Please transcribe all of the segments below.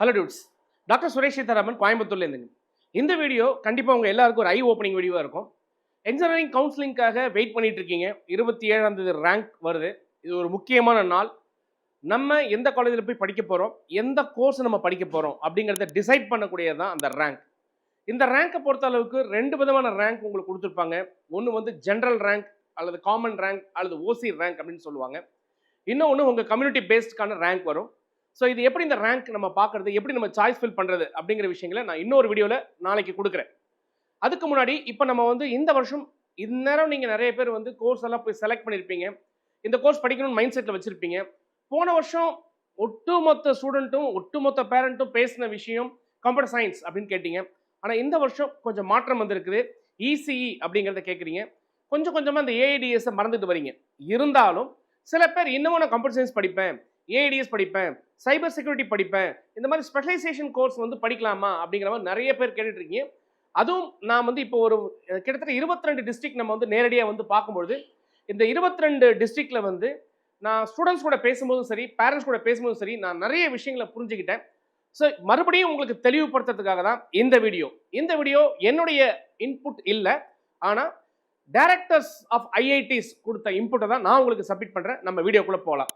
Hello dudes. Doctor Suresh Sitaraman கோயம்புத்தூர்லேருந்துங்க. இந்த video கண்டிப்பாக உங்கள் எல்லாருக்கும் ஒரு ஐ ஓப்பனிங் வீடியோவாக இருக்கும். என்ஜினியரிங் கவுன்சிலிங்காக வெயிட் பண்ணிட்டு இருக்கீங்க. 27ஆம் தேதி ரேங்க் வருது. இது ஒரு முக்கியமான நாள். நம்ம எந்த காலேஜில் போய் படிக்க போகிறோம், எந்த கோர்ஸ் நம்ம படிக்க போகிறோம் அப்படிங்கிறத டிசைட் பண்ணக்கூடியது தான் அந்த ரேங்க். இந்த ரேங்கை பொறுத்த அளவுக்கு ரெண்டு விதமான ரேங்க் உங்களுக்கு கொடுத்துருப்பாங்க. ஒன்று வந்து ஜென்ரல் ரேங்க் அல்லது காமன் ரேங்க் அல்லது ஓசி ரேங்க் அப்படின்னு சொல்லுவாங்க. இன்னொன்று உங்கள் கம்யூனிட்டி பேஸ்டுக்கான ரேங்க் வரும். ஸோ இது எப்படி இந்த ரேங்க் நம்ம பார்க்குறது, எப்படி நம்ம சாய்ஸ் ஃபில் பண்ணுறது அப்படிங்கிற விஷயங்களை நான் இன்னொரு வீடியோவில் நாளைக்கு கொடுக்குறேன். அதுக்கு முன்னாடி இப்போ நம்ம வந்து இந்த வருஷம் இந்நேரம் நீங்கள் நிறைய பேர் வந்து கோர்ஸ் எல்லாம் போய் செலக்ட் பண்ணியிருப்பீங்க. இந்த கோர்ஸ் படிக்கணும்னு மைண்ட் செட்டில் வச்சுருப்பீங்க. போன வருஷம் ஒட்டுமொத்த ஸ்டூடெண்ட்டும் ஒட்டுமொத்த பேரண்ட்டும் பேசின விஷயம் கம்ப்யூட்டர் சயின்ஸ் அப்படின்னு கேட்டீங்க. ஆனால் இந்த வருஷம் கொஞ்சம் மாற்றம் வந்திருக்குது. இசிஇ அப்படிங்கிறத கேட்குறீங்க. கொஞ்சம் கொஞ்சமாக அந்த ஏஐடிஎஸை மறந்துட்டு வரீங்க. இருந்தாலும் சில பேர் இன்னமும் நான் கம்ப்யூட்டர் சயின்ஸ் படிப்பேன், ஏஐடிஎஸ் படிப்பேன், சைபர் செக்யூரிட்டி படிப்பேன், இந்த மாதிரி ஸ்பெஷலைசேஷன் கோர்ஸ் வந்து படிக்கலாமா அப்படிங்கிற மாதிரி நிறைய பேர் கேட்டுட்டு இருக்கீங்க. அதுவும் நான் வந்து இப்போ ஒரு கிட்டத்தட்ட 22 டிஸ்ட்ரிக்ட் நம்ம வந்து நேரடியாக வந்து பார்க்கும்பொழுது இந்த 22 டிஸ்ட்ரிக்ட்ல வந்து நான் ஸ்டூடெண்ட்ஸ் கூட பேசும்போதும் சரி, பேரண்ட்ஸ் கூட பேசும்போதும் சரி, நான் நிறைய விஷயங்களை புரிஞ்சுக்கிட்டேன். ஸோ மறுபடியும் உங்களுக்கு தெளிவுபடுத்துறதுக்காக தான் இந்த வீடியோ. இந்த வீடியோ என்னுடைய இன்புட் இல்லை, ஆனால் டைரக்டர்ஸ் ஆஃப் ஐஐடிஸ் கொடுத்த இன்புட்டை தான் நான் உங்களுக்கு சப்மிட் பண்ணுறேன். நம்ம வீடியோக்குள்ளே போகலாம்.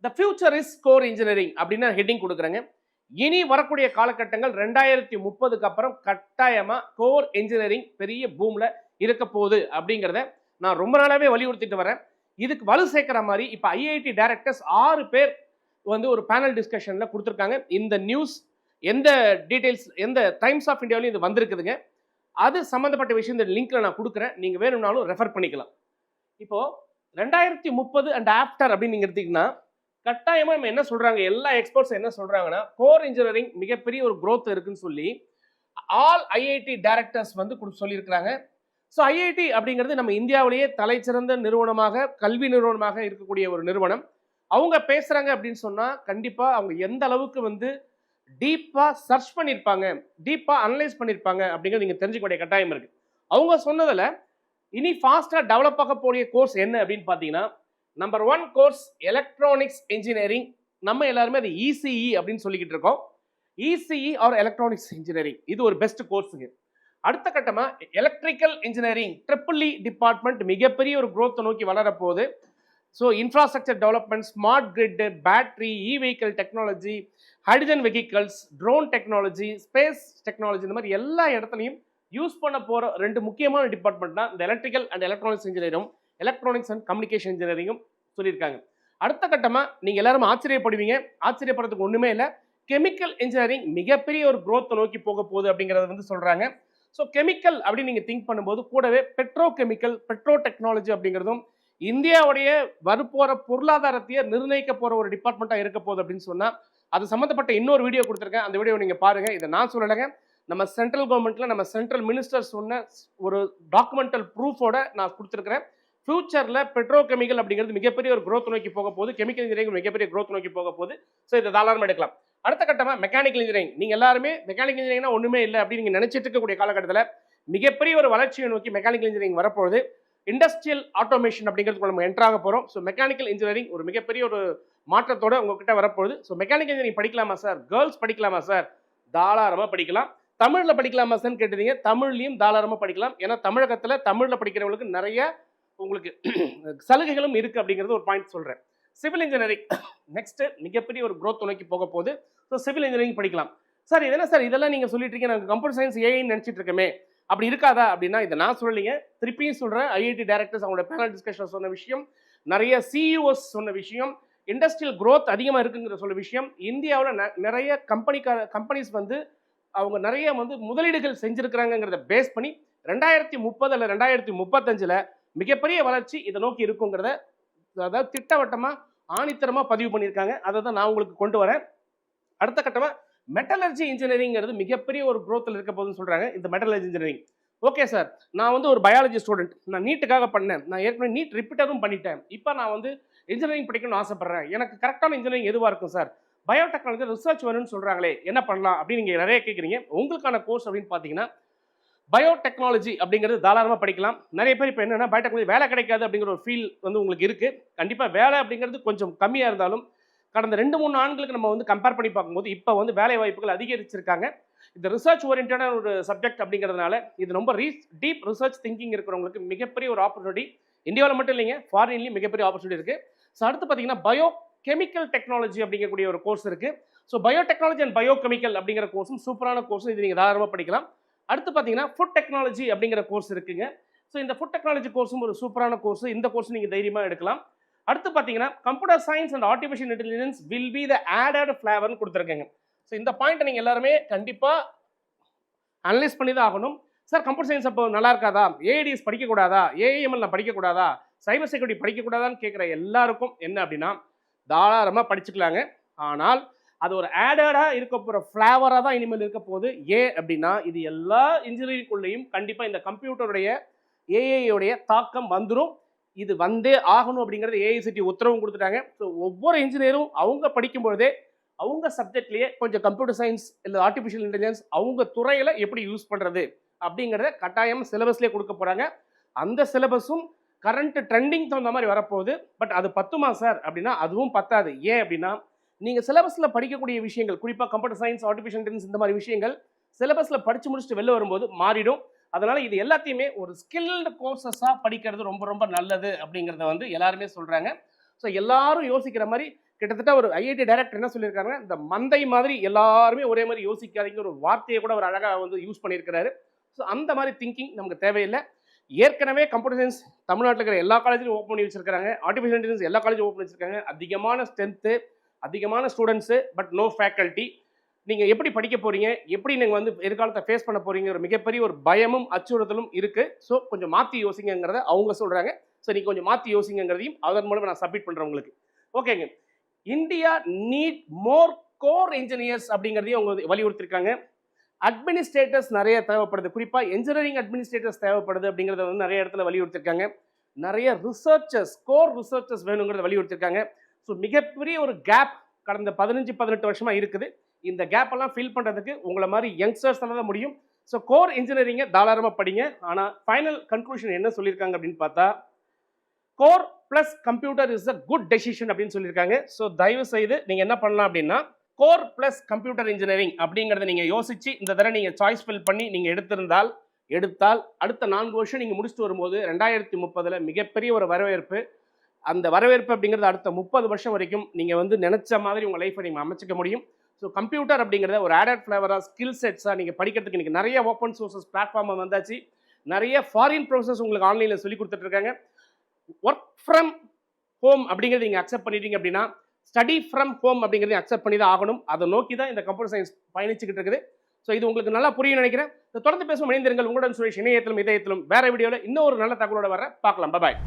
The future is core engineering அப்படின்னு ஹெட்டிங் கொடுக்குறேங்க. இனி வரக்கூடிய காலகட்டங்கள் 2030க்கு அப்புறம் கட்டாயமாக கோர் இன்ஜினியரிங் பெரிய பூமில் இருக்க போகுது அப்படிங்கிறத நான் ரொம்ப நாளாகவே வலியுறுத்திட்டு வரேன். இதுக்கு வலு சேர்க்கிற மாதிரி இப்போ ஐஐடி டைரக்டர்ஸ் 6 பேர் வந்து ஒரு பேனல் டிஸ்கஷனில் கொடுத்துருக்காங்க. இந்த நியூஸ் எந்த டீட்டெயில்ஸ் எந்த டைம்ஸ் ஆஃப் இந்தியாவிலையும் இது வந்திருக்குதுங்க. அது சம்மந்தப்பட்ட விஷயம் இந்த லிங்க்ல நான் கொடுக்குறேன். நீங்கள் வேணும்னாலும் ரெஃபர் பண்ணிக்கலாம். இப்போ 2030 அண்ட் ஆஃப்டர் அப்படின்னு நீங்கள் எடுத்தீங்கன்னா கட்டாயமாக நம்ம என்ன சொல்கிறாங்க, எல்லா எக்ஸ்பர்ட்ஸ் என்ன சொல்கிறாங்கன்னா கோர் இன்ஜினியரிங் மிகப்பெரிய ஒரு growth இருக்குன்னு சொல்லி ஆல் ஐஐடி டைரக்டர்ஸ் வந்து சொல்லியிருக்கிறாங்க. ஸோ ஐஐடி அப்படிங்கிறது நம்ம இந்தியாவிலேயே தலைச்சிறந்த நிறுவனமாக, கல்வி நிறுவனமாக இருக்கக்கூடிய ஒரு நிறுவனம். அவங்க பேசுகிறாங்க அப்படின்னு சொன்னால் கண்டிப்பாக அவங்க எந்த அளவுக்கு வந்து டீப்பாக சர்ச் பண்ணியிருப்பாங்க, டீப்பாக அனலைஸ் பண்ணியிருப்பாங்க அப்படிங்கிறது நீங்கள் தெரிஞ்சுக்கூடிய கட்டாயம் இருக்குது. அவங்க சொன்னதில் இனி ஃபாஸ்ட்டாக டெவலப் ஆகக்கூடிய கோர்ஸ் என்ன அப்படின்னு பார்த்தீங்கன்னா, நம்பர் 1 கோர்ஸ் எலக்ட்ரானிக்ஸ் இன்ஜினியரிங். நம்ம எல்லாருமே அது இசிஇ அப்படின்னு சொல்லிக்கிட்டு இருக்கோம். இசிஇ ஆர் எலக்ட்ரானிக்ஸ் இன்ஜினியரிங் இது ஒரு பெஸ்ட் கோர்ஸுங்க. அடுத்த கட்டமாக எலக்ட்ரிக்கல் இன்ஜினியரிங் ட்ரிபிள் டிபார்ட்மெண்ட் மிகப்பெரிய ஒரு growth நோக்கி வளரப்போகுது. So infrastructure development, smart grid, battery, e vehicle technology, hydrogen vehicles, drone technology, space technology, இந்த மாதிரி எல்லா இடத்துலையும் யூஸ் பண்ண போகிற 2 முக்கியமான டிபார்ட்மெண்ட் தான் இந்த electrical and electronics engineering, electronics and communication இன்ஜினியரிங்கும் சொல்லியிருக்காங்க. அடுத்த கட்டமாக நீங்கள் எல்லாரும் ஆச்சரியப்படுவீங்க. ஆச்சரியப்படுறதுக்கு ஒன்றுமே இல்லை. கெமிக்கல் இன்ஜினியரிங் மிகப்பெரிய ஒரு growth நோக்கி போக போகுது அப்படிங்கிறத வந்து சொல்கிறாங்க. ஸோ கெமிக்கல் அப்படின்னு நீங்கள் திங்க் பண்ணும்போது கூடவே பெட்ரோ கெமிக்கல், பெட்ரோ டெக்னாலஜி அப்படிங்கிறதும் இந்தியாவுடைய வரப்போகிற பொருளாதாரத்தையே நிர்ணயிக்க போகிற ஒரு டிபார்ட்மெண்ட்டாக இருக்க போகுது அப்படின்னு சொன்னால் அது சம்மந்தப்பட்ட இன்னொரு வீடியோ கொடுத்துருக்கேன். அந்த வீடியோ நீங்கள் பாருங்கள். இதை நான் சொல்லலைங்க, நம்ம சென்ட்ரல் கவர்மெண்ட்டில் நம்ம சென்ட்ரல் மினிஸ்டர் சொன்ன ஒரு டாக்குமெண்டல் ப்ரூஃபோட நான் கொடுத்துருக்கிறேன். ஃபியூச்சரில் பெட்ரோ கெமிக்கல் அப்படிங்கிறது மிகப்பெரிய ஒரு growth நோக்கி போக போகுது. கெமிக்கல் இன்ஜினியரிங் மிகப்பெரிய growth நோக்கி போக போகுது. ஸோ இதை தாராளமாக எடுக்கலாம். அடுத்த கட்டமாக மெக்கானிக்கல் இன்ஜினியரிங். நீங்கள் எல்லாருமே மெக்கானிக்கல் இன்ஜினியரிங்னா ஒன்றுமே இல்லை அப்படின்னு நீங்கள் நினச்சிட்டு இருக்கக்கூடிய காலகட்டத்தில் மிகப்பெரிய ஒரு வளர்ச்சியை நோக்கி மெக்கானிக்கல் இன்ஜினியரிங் வரப்போகுது. இண்டஸ்ட்ரியல் ஆட்டோமேஷன் அப்படிங்கிறதுக்கு நம்ம என்ட்ராக போகிறோம். ஸோ மெக்கானிக்கல் இன்ஜினியரிங் ஒரு மிகப்பெரிய ஒரு மாற்றத்தோடு உங்ககிட்ட வரப்போகுது. ஸோ மெக்கானிக்கல் இன்ஜினியரிங் படிக்கலாமா சார், கேர்ள்ஸ் படிக்கலாமா சார்? தாராளமாக படிக்கலாம். தமிழில் படிக்கலாமா சார்னு கேட்டீங்க. தமிழ்லையும் தாராளமாக படிக்கலாம். ஏன்னா தமிழகத்தில் தமிழில் படிக்கிறவங்களுக்கு நிறைய உங்களுக்கு சலுகைகளும் இருக்குது அப்படிங்கிறது ஒரு பாயிண்ட் சொல்கிறேன். சிவில் இன்ஜினியரிங் நெக்ஸ்ட் மிகப்பெரிய ஒரு growth நோக்கி போக போகுது. ஸோ சிவில் இன்ஜினியரிங் படிக்கலாம். சார் இதெல்லாம் சார் இதெல்லாம் நீங்கள் சொல்லிட்டு இருக்கீங்க, நாங்கள் கம்ப்யூட்டர் சயின்ஸ் ஏஐன்னு நினச்சிட்டு இருக்கமே, அப்படி இருக்காதா அப்படின்னா இதை நான் சொல்லலைங்க. திருப்பியும் சொல்கிறேன். ஐஐடி டைரக்டர்ஸ் அவங்களோட பேனல் டிஸ்கஷன் சொன்ன விஷயம், நிறைய சிஇஓஸ் சொன்ன விஷயம், இண்டஸ்ட்ரியல் growth அதிகமாக இருக்குங்கிற சொல்ல விஷயம், இந்தியாவில் நிறைய கம்பெனிஸ் வந்து அவங்க நிறைய வந்து முதலீடுகள் செஞ்சுருக்கிறாங்கிறத பேஸ் பண்ணி 2030 அல்ல 2035 மிகப்பெரிய வளர்ச்சி இதை நோக்கி இருக்குங்கிறத அதாவது திட்டவட்டமாக ஆணித்தரமாக பதிவு பண்ணியிருக்காங்க. அதை தான் நான் உங்களுக்கு கொண்டு வரேன். அடுத்த கட்டமாக மெட்டலர்ஜி இன்ஜினியரிங்கிறது மிகப்பெரிய ஒரு growthல இருக்க போதுன்னு சொல்கிறாங்க. இந்த மெட்டலர்ஜி இன்ஜினியரிங் ஓகே சார், நான் வந்து ஒரு பயாலஜி ஸ்டூடெண்ட், நான் நீட்டுக்காக பண்ணேன், நான் ஏற்கனவே நீட் ரிப்பீட்டரும் பண்ணிட்டேன், இப்போ நான் வந்து இன்ஜினியரிங் படிக்கணும்னு ஆசைப்பட்றேன், எனக்கு கரெக்டான இன்ஜினியரிங் எதுவாக இருக்கும் சார், பயோடெக்னாலஜி ரிசர்ச் வேணும்னு சொல்கிறாங்களே என்ன பண்ணலாம் அப்படின்னு நீங்கள் நிறைய கேட்குறீங்க. உங்களுக்கான கோர்ஸ் அப்படின்னு பார்த்தீங்கன்னா பயோடெக்னாலஜி அப்படிங்கிறது தாராளமாக படிக்கலாம். நிறைய பேர் இப்போ என்னென்னா பயோடெக்னாலஜி வேலை கிடைக்காது அப்படிங்கிற ஒரு ஃபீல் வந்து உங்களுக்கு இருக்குது. கண்டிப்பாக வேலை அப்படிங்கிறது கொஞ்சம் கம்மியாக இருந்தாலும் கடந்த 2-3 ஆண்டுகளுக்கு நம்ம வந்து கம்பேர் பண்ணி பார்க்கும்போது இப்போ வந்து வேலை வாய்ப்புகள் அதிகரிச்சிருக்காங்க. இந்த ரிசர்ச் ஓரியன்டான ஒரு சப்ஜெக்ட் அப்படிங்கிறதுனால இது ரொம்ப டீப் ரிசர்ச் திங்கிங் இருக்கிறவங்களுக்கு மிகப்பெரிய ஒரு ஆப்பர்ச்சுனிட்டி. இந்தியாவில் மட்டும் இல்லைங்க, ஃபாரின்லையும் மிகப்பெரிய ஆப்பர்ச்சுனிட்டி இருக்குது. ஸோ அடுத்து பார்த்தீங்கன்னா பயோ கெமிக்கல் டெக்னாலஜி அப்படிங்கக்கூடிய ஒரு கோர்ஸ் இருக்குது. So bio technology and bio chemical அப்படிங்கிற கோர்ஸும் சூப்பரான கோர்ஸ், இது நீங்கள் தாராளமாக படிக்கலாம். அடுத்து பார்த்தீங்கன்னா ஃபுட் டெக்னாலஜி அப்படிங்கிற கோர்ஸ் இருக்குங்க. ஸோ இந்த ஃபுட் டெக்னாலஜி கோர்ஸும் ஒரு சூப்பரான கோர்ஸ், இந்த கோர்ஸ் நீங்கள் தைரியமாக எடுக்கலாம். அடுத்து பார்த்தீங்கன்னா computer science and artificial intelligence will be the added ஃபிளேவர்னு கொடுத்துருக்கேங்க. ஸோ இந்த பாயிண்ட்டை நீங்கள் எல்லாருமே கண்டிப்பாக அனலைஸ் பண்ணி தான் ஆகணும். சார் கம்ப்யூட்டர் சயின்ஸ் அப்போ நல்லா இருக்காதா, ஏஐடிஎஸ் படிக்கக்கூடாதா, ஏஐஎம்எல் நான் படிக்கக்கூடாதா, சைபர் செக்யூரிட்டி படிக்கக்கூடாதான்னு கேட்குற எல்லாருக்கும் என்ன அப்படின்னா தாராளமாக படிச்சுக்கலாங்க. ஆனால் அது ஒரு ஆடடாக இருக்க போகிற ஃப்ளேவராக தான் இனிமேல் இருக்க போகுது. ஏன் அப்படின்னா இது எல்லா இன்ஜினியரிங்குள்ளேயும் கண்டிப்பாக இந்த கம்ப்யூட்டருடைய ஏஐயோடைய தாக்கம் வந்துடும். இது வந்தே ஆகணும் அப்படிங்கிறது ஏஐசிடி உத்தரவும் கொடுத்துட்டாங்க. ஸோ ஒவ்வொரு இன்ஜினியரும் அவங்க படிக்கும்பொழுதே அவங்க சப்ஜெக்ட்லேயே கொஞ்சம் கம்ப்யூட்டர் சயின்ஸ் இல்லை ஆர்டிஃபிஷியல் இன்டெலிஜென்ஸ் அவங்க துறையில் எப்படி யூஸ் பண்ணுறது அப்படிங்கிறத கட்டாயம் சிலபஸ்லேயே கொடுக்க போகிறாங்க. அந்த சிலபஸும் கரண்ட் ட்ரெண்டிங் தகுந்த மாதிரி வரப்போகுது. பட் அது பத்துமா சார் அப்படின்னா அதுவும் பத்தாது. ஏன் அப்படின்னா நீங்கள் சிலபஸில் படிக்கக்கூடிய விஷயங்கள், குறிப்பாக கம்ப்யூட்டர் சயின்ஸ், ஆர்டிஃபிஷியல் இன்டெலிஜென்ஸ் இந்த மாதிரி விஷயங்கள் சிலபஸில் படித்து முடிச்சுட்டு வெளில வரும்போது மாறிடும். அதனால் இது எல்லாத்தையுமே ஒரு ஸ்கில்டு கோர்சஸாக படிக்கிறது ரொம்ப ரொம்ப நல்லது அப்படிங்கிறத வந்து எல்லாருமே சொல்கிறாங்க. ஸோ எல்லாரும் யோசிக்கிற மாதிரி கிட்டத்தட்ட ஒரு ஐஐடி டைரக்டர் என்ன சொல்லியிருக்காங்க, இந்த மந்தை மாதிரி எல்லாருமே ஒரே மாதிரி யோசிக்காதீங்க ஒரு வார்த்தையை கூட ஒரு அழகாக வந்து யூஸ் பண்ணியிருக்கிறாரு. ஸோ அந்த மாதிரி திங்கிங் நமக்கு தேவையில்லை. ஏற்கனவே கம்ப்யூட்டர் சயின்ஸ் தமிழ்நாட்டில் இருக்கிற எல்லா காலேஜிலும் ஓப்பன் பண்ணி வச்சிருக்காங்க, ஆர்டிஃபிஷியல் இன்டெலிஜென்ஸ் எல்லா காலேஜும் ஓப்பன் வச்சிருக்காங்க. அதிகமான ஸ்ட்ரென்த்து, அதிகமான ஸ்டூடெண்ட்ஸு, பட் நோ ஃபேக்கல்ட்டி. நீங்கள் எப்படி படிக்க போகிறீங்க, எப்படி நீங்கள் வந்து எதிர்காலத்தை ஃபேஸ் பண்ண போகிறீங்க, ஒரு மிகப்பெரிய ஒரு பயமும் அச்சுறுத்தலும் இருக்குது. ஸோ கொஞ்சம் மாற்றி யோசிங்கிறத அவங்க சொல்கிறாங்க. ஸோ நீங்கள் கொஞ்சம் மாற்றி யோசிங்கிறதையும் அதன் மூலம் நான் சப்மிட் பண்ணுறேன் உங்களுக்கு. ஓகேங்க. India need more core engineers அப்படிங்கிறதையும் அவங்க வலியுறுத்திருக்காங்க. அட்மினிஸ்ட்ரேட்டர்ஸ் நிறைய தேவைப்படுது, குறிப்பாக என்ஜினியரிங் அட்மினிஸ்ட்ரேட்டர்ஸ் தேவைப்படுது அப்படிங்கிறத வந்து நிறைய இடத்துல வலியுறுத்திருக்காங்க. நிறைய ரிசர்ச்சர்ஸ், கோர் ரிசர்ச்சர்ஸ் வேணுங்கிறத வலியுறுத்திருக்காங்க. ஸோ மிகப்பெரிய ஒரு கேப் கடந்த 15-18 வருஷமாக இருக்குது. இந்த கேப்பெல்லாம் ஃபில் பண்ணுறதுக்கு உங்களை மாதிரி யங்ஸ்டர்ஸ்னால தான் முடியும். ஸோ கோர் இன்ஜினியரிங்கை தாராளமாக படிங்க. ஆனால் ஃபைனல் கன்க்ளூஷன் என்ன சொல்லியிருக்காங்க அப்படின்னு பார்த்தா core plus computer is a good decision அப்படின்னு சொல்லியிருக்காங்க. ஸோ தயவு செய்து நீங்கள் என்ன பண்ணலாம் அப்படின்னா கோர் ப்ளஸ் கம்ப்யூட்டர் இன்ஜினியரிங் அப்படிங்கிறத நீங்கள் யோசிச்சு இந்த தடவை நீங்கள் சாய்ஸ் ஃபில் பண்ணி நீங்கள் எடுத்தால் அடுத்த 4 வருஷம் நீங்கள் முடிச்சுட்டு வரும்போது 2030 மிகப்பெரிய ஒரு வரவேற்பு. அந்த வரவேற்பு அப்படிங்கிறது அடுத்த 30 வருஷம் வரைக்கும் நீங்கள் வந்து நினச்ச மாதிரி உங்கள் லைஃப்பை நீங்கள் அமைச்சிக்க முடியும். ஸோ கம்ப்யூட்டர் அப்படிங்கிறத ஒரு ஆடட் ஃப்ளேவராக ஸ்கில் செட்ஸாக நீங்கள் படிக்கிறதுக்கு இன்றைக்கி நிறைய ஓப்பன் சோர்சஸ் பிளாட்ஃபார்ம் வந்தாச்சு. நிறைய ஃபாரின் ப்ரொஃபஸர்ஸ் உங்களுக்கு ஆன்லைனில் சொல்லி கொடுத்துட்ருக்காங்க. ஒர்க் ஃப்ரம் ஹோம் அப்படிங்கிறது நீங்கள் அக்செப்ட் பண்ணிட்டீங்க அப்படின்னா ஸ்டடி ஃப்ரம் ஹோம் அப்படிங்கிறதையும் அக்செப்ட் பண்ணி தான் ஆகணும். அதை நோக்கி தான் இந்த கம்ப்யூட்டர் சயின்ஸ் பயணிச்சுக்கிட்டு இருக்குது. ஸோ இது உங்களுக்கு நல்லா புரியும் நினைக்கிறேன். தொடர்ந்து பேசும் இணைந்திருங்கள். உங்களுடன் சுரேஷ், இணையத்திலும் இதயத்திலும் வேற வீடியோவில் இன்னும் ஒரு நல்ல தகவலோட வர பார்க்கலாம். பாய்.